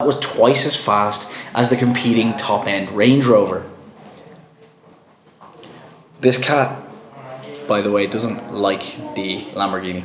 That was twice as fast as the competing top-end Range Rover. This cat, by the way, doesn't like the Lamborghini.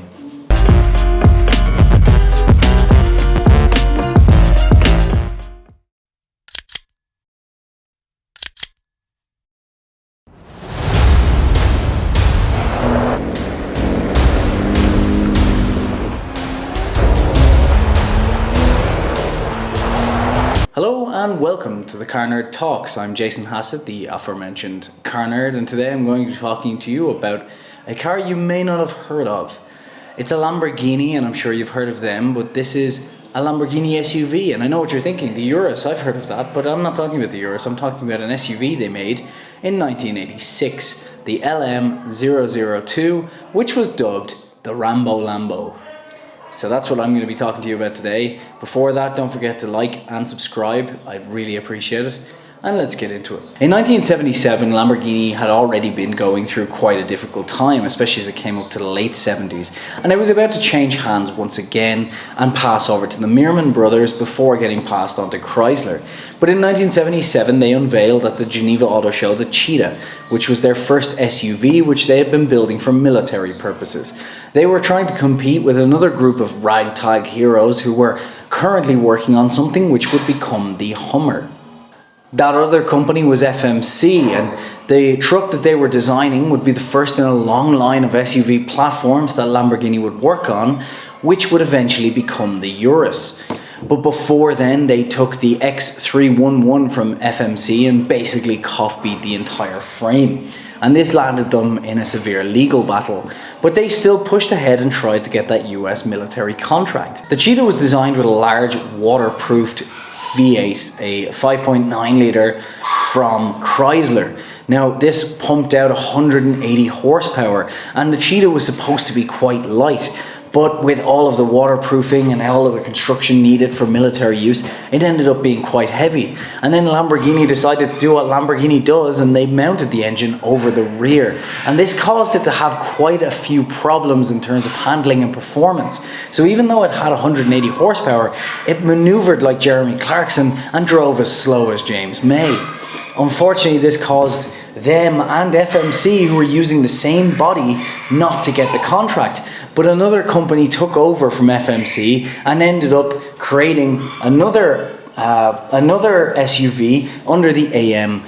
Hello and welcome to the Car Nerd Talks. I'm Jason Hassett, the aforementioned car nerd, and today I'm going to be talking to you about a car you may not have heard of. It's a Lamborghini, and I'm sure you've heard of them, but this is a Lamborghini SUV, and I know what you're thinking, the Urus. I've heard of that, but I'm not talking about the Urus. I'm talking about an SUV they made in 1986, the LM002, which was dubbed the Rambo-Lambo. So that's what I'm going to be talking to you about today. Before that, don't forget to like and subscribe. I'd really appreciate it. And let's get into it. In 1977, Lamborghini had already been going through quite a difficult time, especially as it came up to the late 70s. And it was about to change hands once again and pass over to the Meerman brothers before getting passed on to Chrysler. But in 1977, they unveiled at the Geneva Auto Show the Cheetah, which was their first SUV, which they had been building for military purposes. They were trying to compete with another group of ragtag heroes who were currently working on something which would become the Hummer. That other company was FMC, and the truck that they were designing would be the first in a long line of SUV platforms that Lamborghini would work on, which would eventually become the Urus. But before then, they took the XR311 from FMC and basically copied the entire frame. And this landed them in a severe legal battle. But they still pushed ahead and tried to get that US military contract. The Cheetah was designed with a large waterproofed V8, a 5.9 litre from Chrysler. Now this pumped out 180 horsepower, and the Cheetah was supposed to be quite light, but with all of the waterproofing and all of the construction needed for military use, it ended up being quite heavy. And then Lamborghini decided to do what Lamborghini does, and they mounted the engine over the rear. And this caused it to have quite a few problems in terms of handling and performance. So even though it had 180 horsepower, it maneuvered like Jeremy Clarkson and drove as slow as James May. Unfortunately, this caused them and FMC, who were using the same body, not to get the contract. But another company took over from FMC and ended up creating another SUV under the AM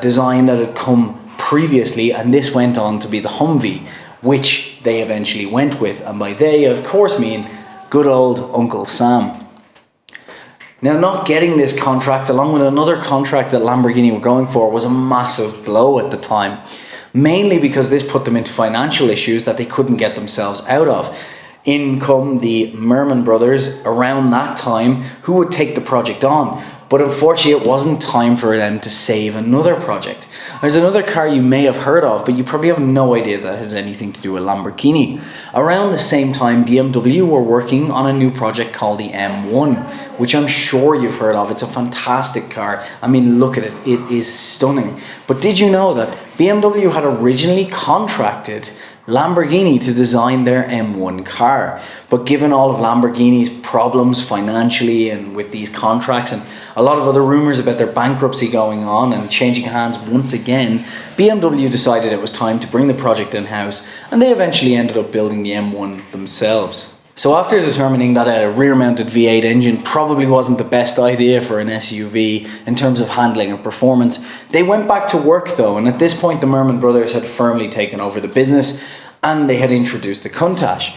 design that had come previously, and this went on to be the Humvee, which they eventually went with, and by they, of course, mean good old Uncle Sam. Now, not getting this contract, along with another contract that Lamborghini were going for, was a massive blow at the time. Mainly because this put them into financial issues that they couldn't get themselves out of. In come the Meerman brothers around that time, who would take the project on. But unfortunately, it wasn't time for them to save another project. There's another car you may have heard of, but you probably have no idea that has anything to do with Lamborghini. Around the same time, BMW were working on a new project called the M1, which I'm sure you've heard of. It's a fantastic car. I mean, look at it. It is stunning. But did you know that BMW had originally contracted Lamborghini to design their M1 car, but given all of Lamborghini's problems financially and with these contracts and a lot of other rumors about their bankruptcy going on and changing hands once again, BMW decided it was time to bring the project in-house, and they eventually ended up building the M1 themselves. So after determining that a rear-mounted V8 engine probably wasn't the best idea for an SUV in terms of handling and performance, they went back to work though, and at this point the Meerman brothers had firmly taken over the business and they had introduced the Countach.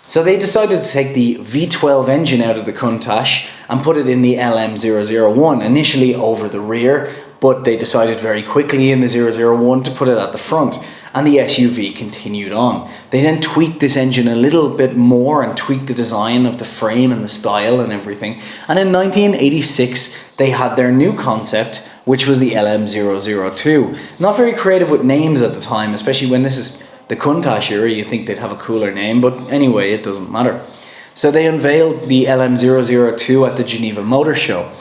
So they decided to take the V12 engine out of the Countach and put it in the LM001, initially over the rear, but they decided very quickly in the 001 to put it at the front. And the SUV continued on. They then tweaked this engine a little bit more and tweaked the design of the frame and the style and everything. And in 1986, they had their new concept, which was the LM002. Not very creative with names at the time, especially when this is the Countach era. You'd think they'd have a cooler name, but anyway, it doesn't matter. So they unveiled the LM002 at the Geneva Motor Show.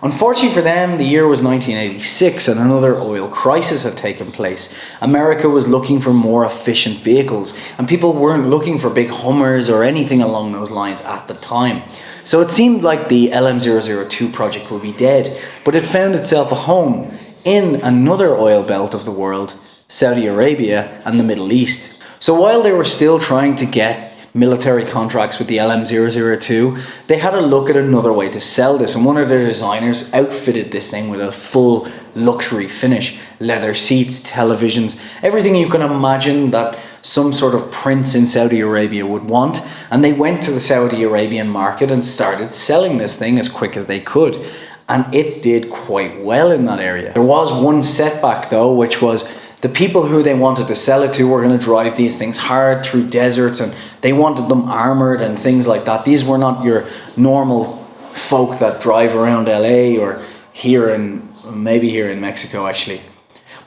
Unfortunately for them, the year was 1986 and another oil crisis had taken place. America was looking for more efficient vehicles and people weren't looking for big Hummers or anything along those lines at the time. So it seemed like the LM002 project would be dead, but it found itself a home in another oil belt of the world, Saudi Arabia and the Middle East. So while they were still trying to get military contracts with the LM002, they had a look at another way to sell this, and one of their designers outfitted this thing with a full luxury finish. Leather seats, televisions, everything you can imagine that some sort of prince in Saudi Arabia would want, and they went to the Saudi Arabian market and started selling this thing as quick as they could, and it did quite well in that area. There was one setback though, which was the people who they wanted to sell it to were going to drive these things hard through deserts, and they wanted them armoured and things like that. These were not your normal folk that drive around LA or maybe here in Mexico actually.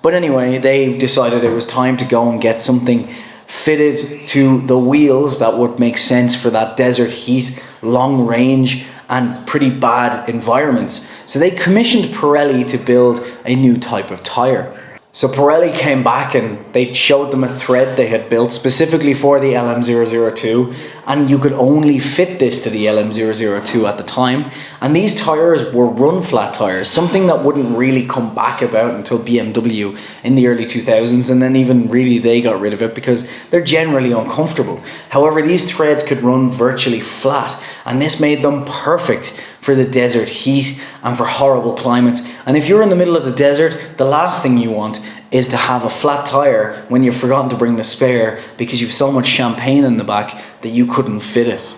But anyway, they decided it was time to go and get something fitted to the wheels that would make sense for that desert heat, long range and pretty bad environments. So they commissioned Pirelli to build a new type of tyre. So Pirelli came back and they showed them a thread they had built specifically for the LM002, and you could only fit this to the LM002 at the time. And these tyres were run flat tyres, something that wouldn't really come back about until BMW in the early 2000s, and then even really they got rid of it because they're generally uncomfortable. However, these threads could run virtually flat, and this made them perfect for the desert heat and for horrible climates. And if you're in the middle of the desert, the last thing you want is to have a flat tyre when you've forgotten to bring the spare because you've so much champagne in the back that you couldn't fit it.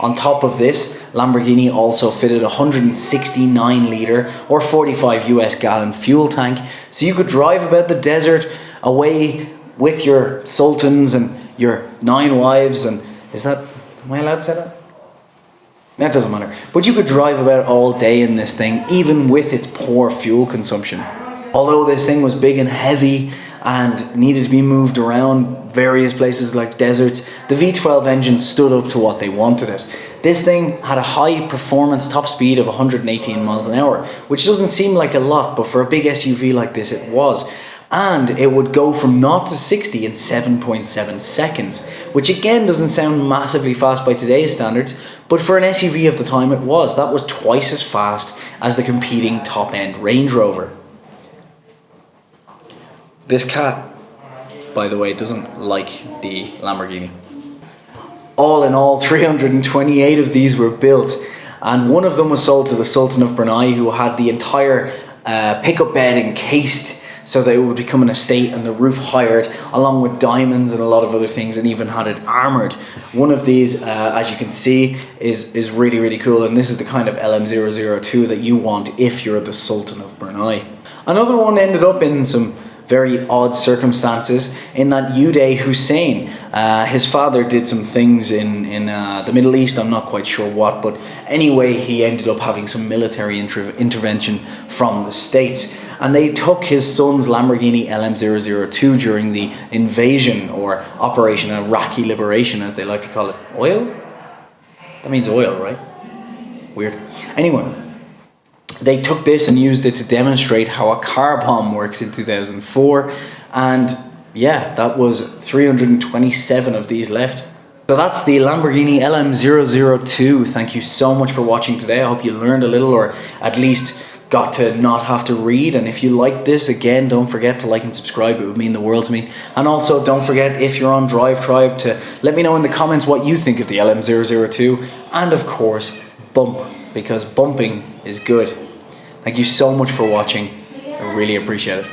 On top of this, Lamborghini also fitted a 169 litre or 45 US gallon fuel tank, so you could drive about the desert away with your sultans and your 9 wives. And am I allowed to say that? That doesn't matter. But you could drive about all day in this thing, even with its poor fuel consumption. Although this thing was big and heavy and needed to be moved around various places like deserts, the V12 engine stood up to what they wanted it. This thing had a high performance top speed of 118 miles an hour, which doesn't seem like a lot, but for a big SUV like this it was. And it would go from 0 to 60 in 7.7 seconds, which again doesn't sound massively fast by today's standards, but for an SUV of the time it was. That was twice as fast as the competing top-end Range Rover. This cat, by the way, doesn't like the Lamborghini. All in all, 328 of these were built, and one of them was sold to the Sultan of Brunei, who had the entire pickup bed encased so that it would become an estate, and the roof hired along with diamonds and a lot of other things, and even had it armoured. One of these, as you can see, is really, really cool, and this is the kind of LM002 that you want if you're the Sultan of Brunei. Another one ended up in some very odd circumstances in that Uday Hussein, his father did some things in the Middle East, I'm not quite sure what, but anyway he ended up having some military intervention from the States, and they took his son's Lamborghini LM002 during the invasion or Operation Iraqi Liberation, as they like to call it. Oil? That means oil, right? Weird. Anyway, they took this and used it to demonstrate how a car bomb works in 2004, and yeah, that was 327 of these left. So that's the Lamborghini LM002. Thank you so much for watching today. I hope you learned a little, or at least got to not have to read. And if you like this, again, don't forget to like and subscribe. It would mean the world to me. And also don't forget, if you're on Drive Tribe, to let me know in the comments what you think of the LM002, and of course bump, because bumping is good. Thank you so much for watching. I really appreciate it.